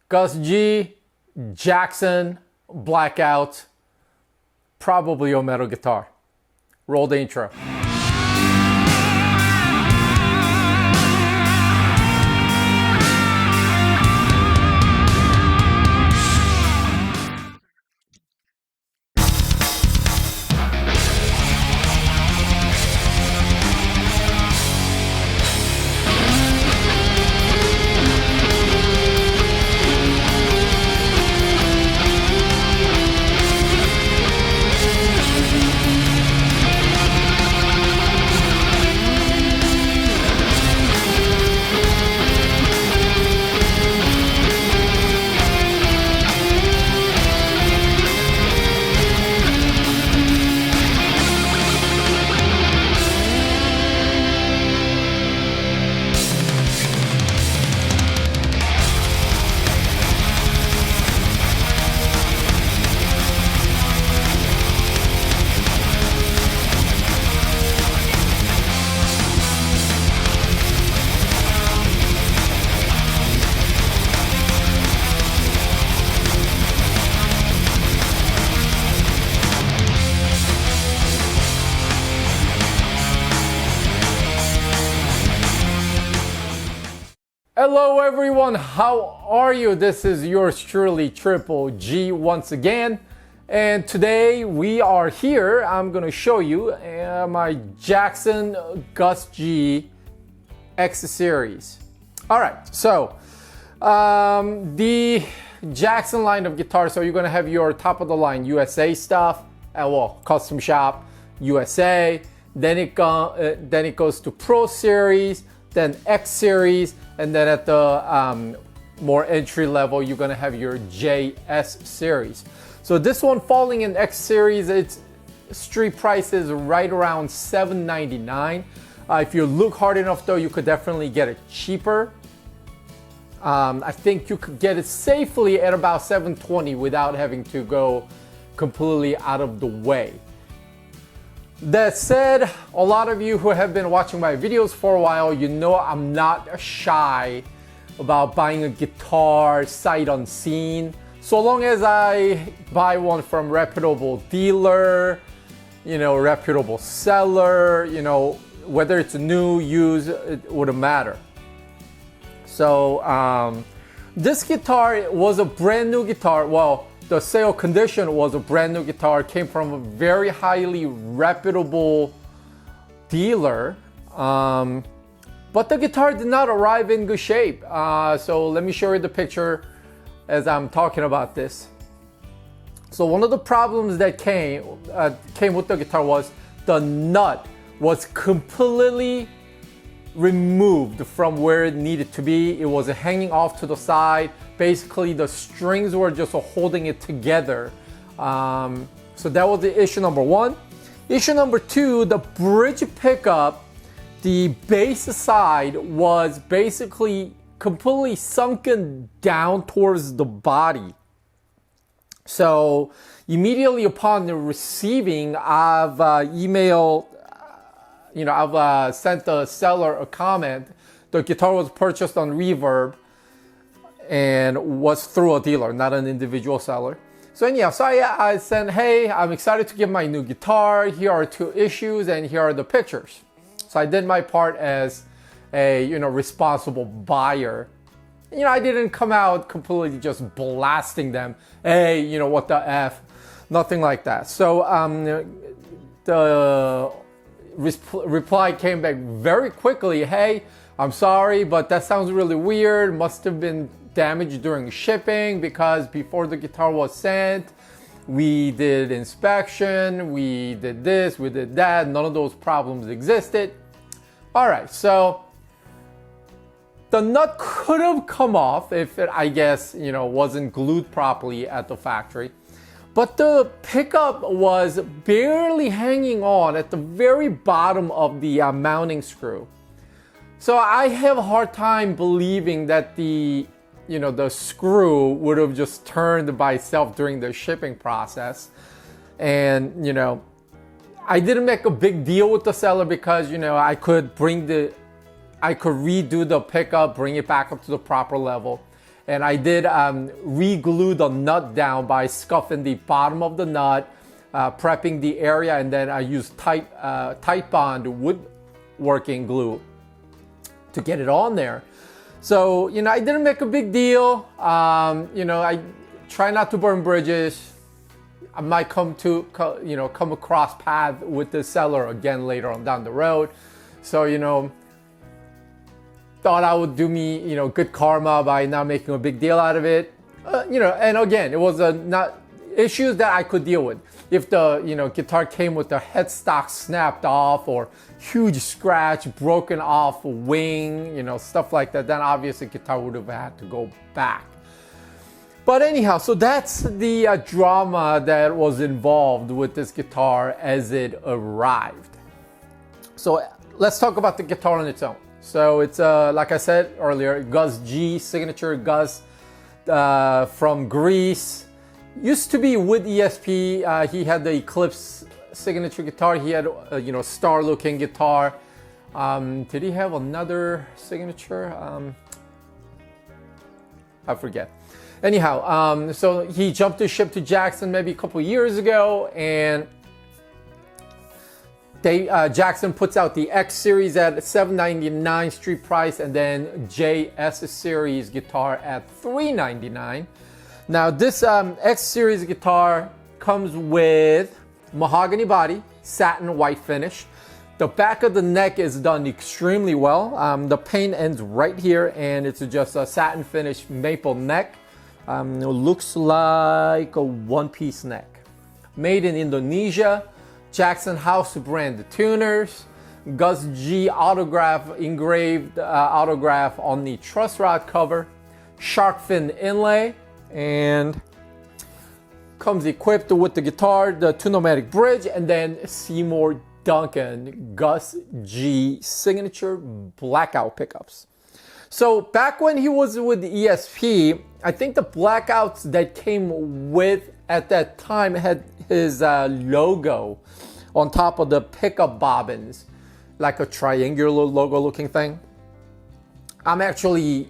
Gus G, Jackson, Blackout, probably a metal guitar. Roll the intro. Hello everyone, how are you? This is yours truly, Triple G once again. And today we are here, I'm gonna show you my Jackson Gus G X series. All right, so the Jackson line of guitars, so you're gonna have your top of the line USA stuff, well, custom shop, USA, then it goes to Pro Series, then X Series, and then at the more entry level, you're gonna have your JS Series. So this one falling in X Series, its street price is right around $799. If you look hard enough though, you could definitely get it cheaper. I think you could get it safely at about $720 without having to go completely out of the way. That said, a lot of you who have been watching my videos for a while, you know I'm not shy about buying a guitar sight unseen. So long as I buy one from reputable dealer, reputable seller, whether it's new, used, it wouldn't matter. So this guitar was a brand new guitar. Well, the sale condition was a brand new guitar, came from a very highly reputable dealer, but the guitar did not arrive in good shape. So let me show you the picture as I'm talking about this. So one of the problems that came with the guitar was the nut was completely removed from where it needed to be. It was hanging off to the side. Basically, the strings were just holding it together. So that was the issue number one. Issue number two, the bridge pickup, the bass side was basically completely sunken down towards the body. So immediately upon the receiving, I've I've sent the seller a comment. The guitar was purchased on Reverb and was through a dealer, not an individual seller. So anyhow, I said, hey, I'm excited to get my new guitar. Here are two issues and here are the pictures. So I did my part as a responsible buyer. I didn't come out completely just blasting them. Hey, what the F? Nothing like that. So the reply came back very quickly. Hey, I'm sorry, but that sounds really weird. Must have been damaged during shipping because before the guitar was sent, we did inspection, we did this, we did that. None of those problems existed. All right, so the nut could have come off if it, I guess, wasn't glued properly at the factory. But the pickup was barely hanging on at the very bottom of the mounting screw. So I have a hard time believing that the screw would have just turned by itself during the shipping process. And, I didn't make a big deal with the seller because, I could redo the pickup, bring it back up to the proper level. And I did re-glue the nut down by scuffing the bottom of the nut, prepping the area, and then I used tight bond woodworking glue to get it on there. So, you know, I didn't make a big deal. You know, I try not to burn bridges. I might come across path with the seller again later on down the road. So, you know, thought I would do me, you know, good karma by not making a big deal out of it. You know, and again, it was not issues that I could deal with. If the, you know, guitar came with the headstock snapped off or huge scratch, broken off wing, you know, stuff like that, then obviously guitar would have had to go back. But anyhow, so that's the drama that was involved with this guitar as it arrived. So let's talk about the guitar on its own. So it's, like I said earlier, Gus G, signature Gus from Greece. Used to be with ESP. He had the Eclipse signature guitar. He had, you know, star-looking guitar. Did he have another signature? I forget. Anyhow, so he jumped ship to Jackson maybe a couple years ago, and Jackson puts out the X series at $799 street price, and then JS series guitar at $399. Now this X series guitar comes with mahogany body, satin white finish. The back of the neck is done extremely well. The paint ends right here, and it's just a satin finish maple neck. It looks like a one-piece neck. Made in Indonesia. Jackson House brand tuners, Gus G autograph, engraved autograph on the truss rod cover, shark fin inlay, and comes equipped with the guitar, the 2-pneumatic bridge, and then Seymour Duncan Gus G signature blackout pickups. So back when he was with the ESP, I think the blackouts that came with at that time had his logo on top of the pickup bobbins, like a triangular logo looking thing. I'm actually,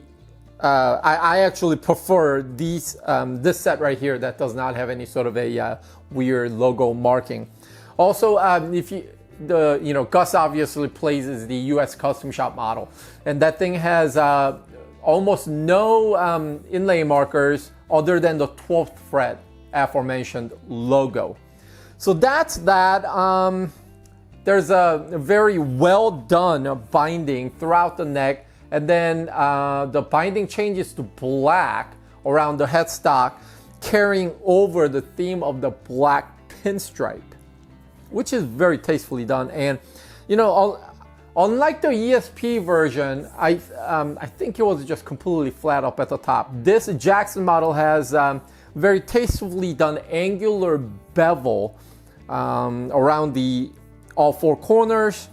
I actually prefer these, this set right here that does not have any sort of a weird logo marking. Also, if you, you know, Gus obviously plays as the US Custom Shop model, and that thing has almost no inlay markers other than the 12th fret aforementioned logo. So that's that. There's a very well done binding throughout the neck, and then the binding changes to black around the headstock, carrying over the theme of the black pinstripe, which is very tastefully done. And you know, unlike the ESP version, I think it was just completely flat up at the top. This Jackson model has very tastefully done angular bevel around all four corners.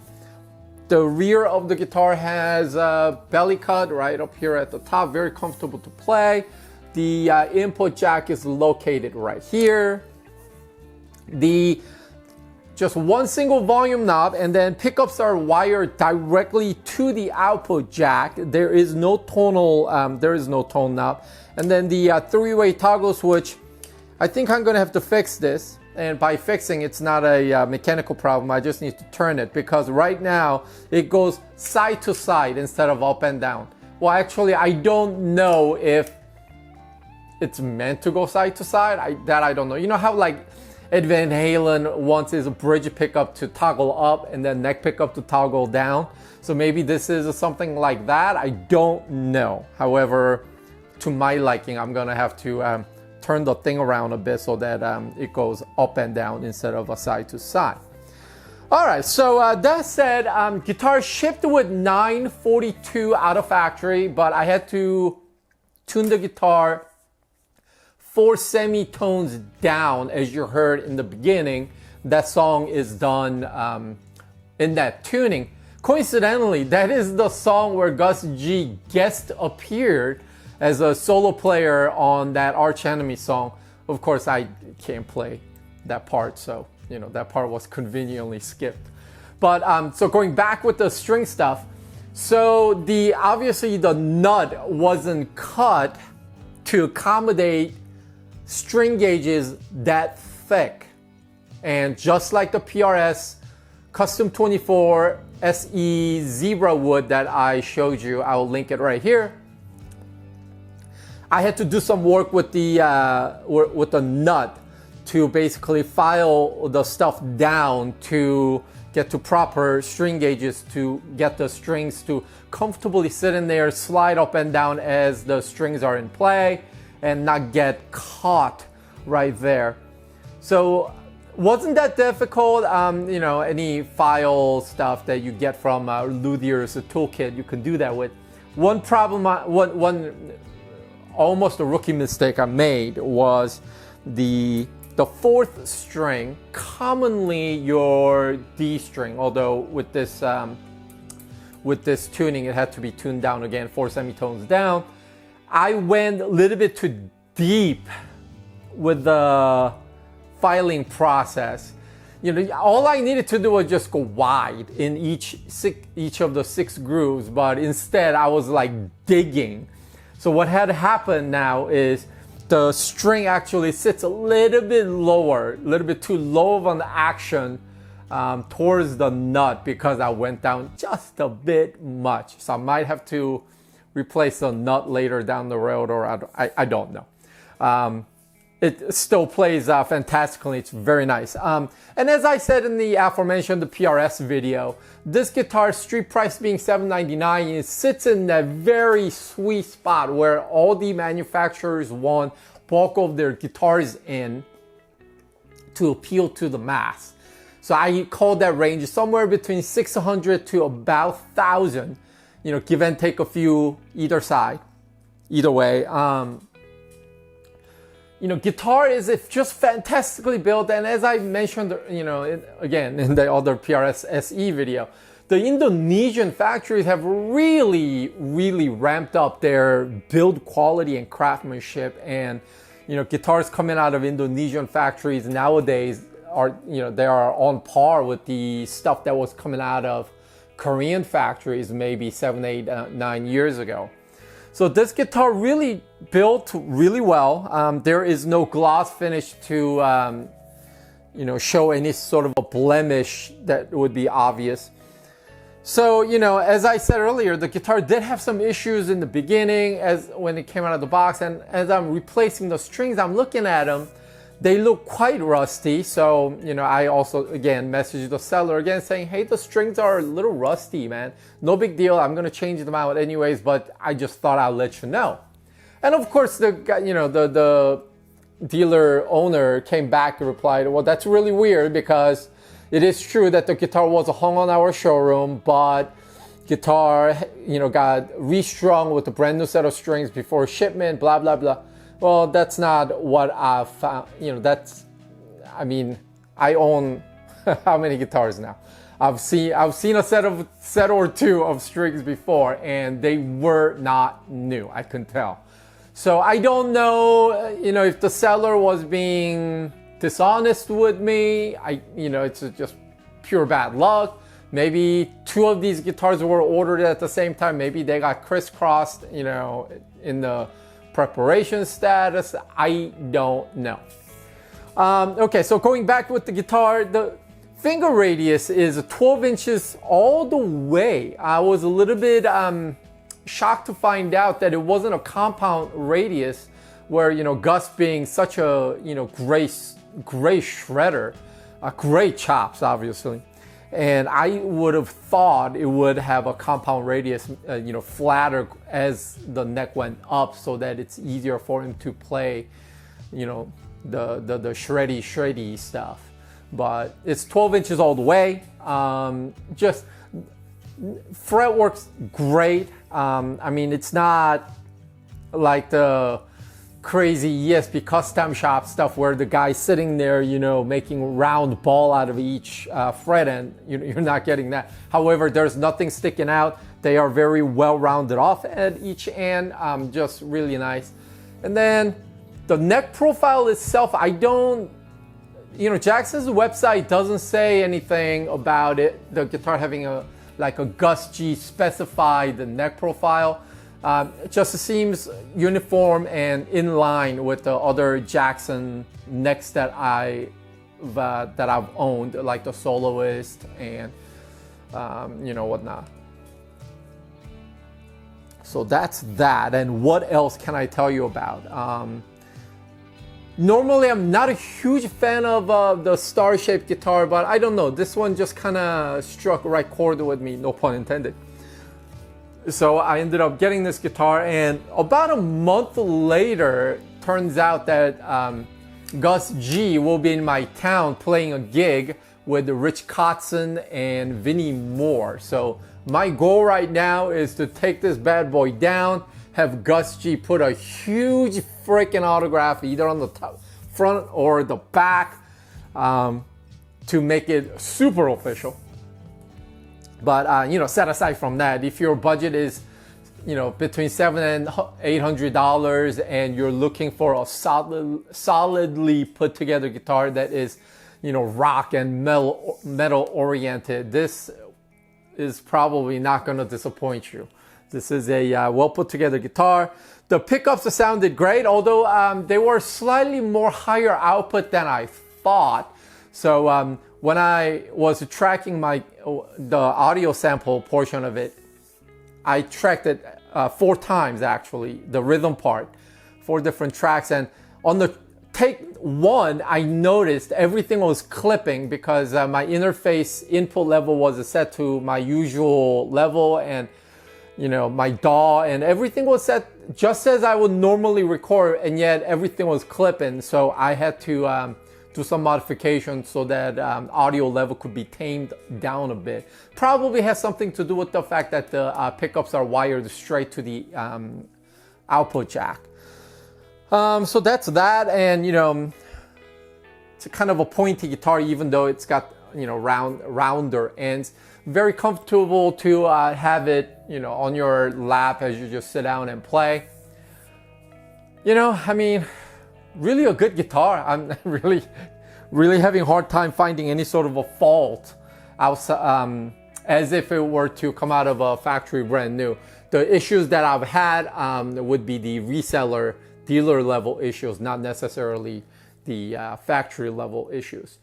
The rear of the guitar has a belly cut right up here at the top, very comfortable to play. The input jack is located right here. Just one single volume knob, and then pickups are wired directly to the output jack. There is no tonal, there is no tone knob. And then the three-way toggle switch, I think I'm gonna have to fix this. And by fixing, it's not a mechanical problem. I just need to turn it, because right now it goes side to side instead of up and down. Well, actually, I don't know if it's meant to go side to side. I don't know. You know how like Ed Van Halen wants his bridge pickup to toggle up and then neck pickup to toggle down? So maybe this is something like that. I don't know. However, to my liking, I'm gonna have to turn the thing around a bit so that it goes up and down instead of a side to side. All right, so that said, guitar shipped with 942 out of factory, but I had to tune the guitar 4 semitones down, as you heard in the beginning. That song is done in that tuning. Coincidentally, that is the song where Gus G guest appeared as a solo player on that Arch Enemy song. Of course, I can't play that part, so you know that part was conveniently skipped. But so going back with the string stuff, so obviously the nut wasn't cut to accommodate string gauges that thick. And just like the PRS Custom 24 SE Zebra wood that I showed you, I'll link it right here. I had to do some work with the nut to basically file the stuff down to get to proper string gauges to get the strings to comfortably sit in there, slide up and down as the strings are in play and not get caught right there. So wasn't that difficult. You know, any file stuff that you get from Luthier's toolkit, you can do that with. One problem, one almost a rookie mistake I made was the fourth string, commonly your D string, although with this tuning it had to be tuned down again, 4 semitones down. I went a little bit too deep with the filing process. You know, all I needed to do was just go wide in each of the 6 grooves, but instead I was like digging. So what had happened now is the string actually sits a little bit lower, a little bit too low of an action towards the nut because I went down just a bit much. So I might have to replace the nut later down the road, or I don't know. It still plays fantastically. It's very nice. And as I said in the aforementioned the PRS video, this guitar, street price being $799, it sits in that very sweet spot where all the manufacturers want bulk of their guitars in to appeal to the mass. So I call that range somewhere between 600 to about 1,000, you know, give and take a few either side, either way. You know, guitar is just fantastically built, and as I mentioned, you know, again in the other PRS SE video, the Indonesian factories have really ramped up their build quality and craftsmanship, and you know, guitars coming out of Indonesian factories nowadays are, you know, they are on par with the stuff that was coming out of Korean factories maybe 7, 8, 9 years ago. So this guitar really built really well. There is no gloss finish to, you know, show any sort of a blemish that would be obvious. So, you know, as I said earlier, the guitar did have some issues in the beginning when it came out of the box. And as I'm replacing the strings, I'm looking at them. They look quite rusty. So, you know, I also, again, messaged the seller again saying, hey, the strings are a little rusty, man. No big deal. I'm going to change them out anyways, but I just thought I'll let you know. And of course, the guy, you know, the dealer owner came back and replied, well, that's really weird because it is true that the guitar was hung on our showroom, but guitar, you know, got restrung with a brand new set of strings before shipment, blah, blah, blah. Well, that's not what I found. You know, that's, I mean, I own how many guitars now? I've seen a set or two of strings before, and they were not new. I can tell. So I don't know, you know, if the seller was being dishonest with me. You know, it's just pure bad luck. Maybe 2 of these guitars were ordered at the same time. Maybe they got crisscrossed, you know, in the preparation status. I don't know. Okay, so going back with the guitar, the finger radius is 12 inches all the way. I was a little bit shocked to find out that it wasn't a compound radius, where, you know, Gus being such a, you know, great shredder, great chops, obviously. And I would have thought it would have a compound radius, you know, flatter as the neck went up, so that it's easier for him to play, you know, the shreddy stuff. But it's 12 inches all the way. Just fretwork's great. I mean, it's not like the crazy ESP custom shop stuff where the guy's sitting there, you know, making round ball out of each fret, and you're not getting that. However, there's nothing sticking out. They are very well rounded off at each end, just really nice. And then the neck profile itself, I don't, you know, Jackson's website doesn't say anything about it, the guitar having like a Gus G specified neck profile. It just seems uniform and in line with the other Jackson necks that I've owned, like the Soloist and whatnot. So that's that. And what else can I tell you about? Normally, I'm not a huge fan of the star-shaped guitar, but I don't know. This one just kind of struck a right chord with me, no pun intended. So I ended up getting this guitar, and about a month later, turns out that Gus G will be in my town playing a gig with Rich Kotzen and Vinnie Moore. So my goal right now is to take this bad boy down, have Gus G put a huge freaking autograph either on the top, front or the back to make it super official. But set aside from that, if your budget is between $700 and $800 and you're looking for a solidly put together guitar that is rock and metal oriented, this is probably not going to disappoint you. This is a well put together guitar. The pickups sounded great, although they were slightly more higher output than I thought. So when I was tracking the audio sample portion of it, I tracked it 4 times actually, the rhythm part, 4 different tracks. And on the take 1, I noticed everything was clipping because my interface input level was set to my usual level, and my DAW and everything was set just as I would normally record, and yet everything was clipping. So I had to do some modifications so that audio level could be tamed down a bit. Probably has something to do with the fact that the pickups are wired straight to the output jack. So that's that, and it's a kind of a pointy guitar, even though it's got rounder ends. Very comfortable to have it on your lap as you just sit down and play. Really a good guitar. I'm really having a hard time finding any sort of a fault outside, as if it were to come out of a factory brand new. The issues that I've had would be the reseller, dealer level issues, not necessarily the factory level issues.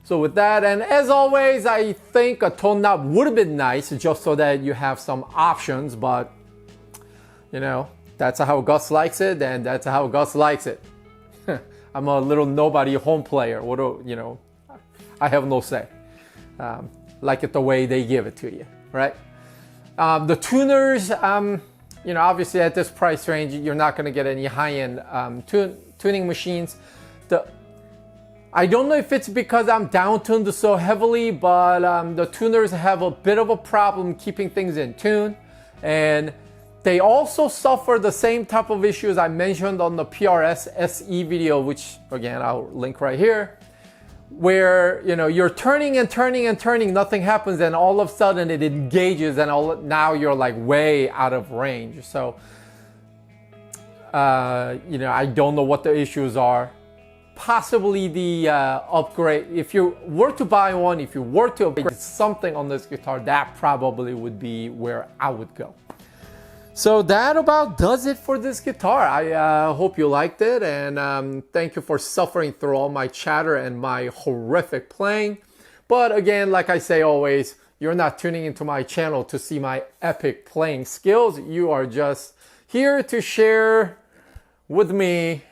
So with that, and as always, I think a tone knob would have been nice just so that you have some options, but that's how Gus likes it, and that's how Gus likes it. I'm a little nobody home player. I have no say. Like it the way they give it to you, right? The tuners, obviously at this price range, you're not going to get any high-end tuning machines. I don't know if it's because I'm down-tuned so heavily, but the tuners have a bit of a problem keeping things in tune. And they also suffer the same type of issues I mentioned on the PRS SE video, which again, I'll link right here, where you're turning and turning and turning, nothing happens, and all of a sudden it engages, and now you're like way out of range. So I don't know what the issues are. Possibly the upgrade. If you were to buy one, if you were to upgrade something on this guitar, that probably would be where I would go. So that about does it for this guitar. I hope you liked it, and thank you for suffering through all my chatter and my horrific playing. But again, like I say always, you're not tuning into my channel to see my epic playing skills. You are just here to share with me,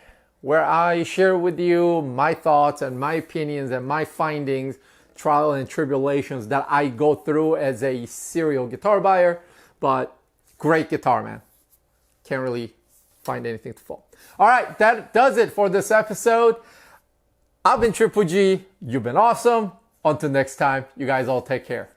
where I share with you my thoughts and my opinions and my findings, trial and tribulations that I go through as a serial guitar buyer. But great guitar, man. Can't really find anything to fault. All right, that does it for this episode. I've been Triple G. You've been awesome. Until next time, you guys all take care.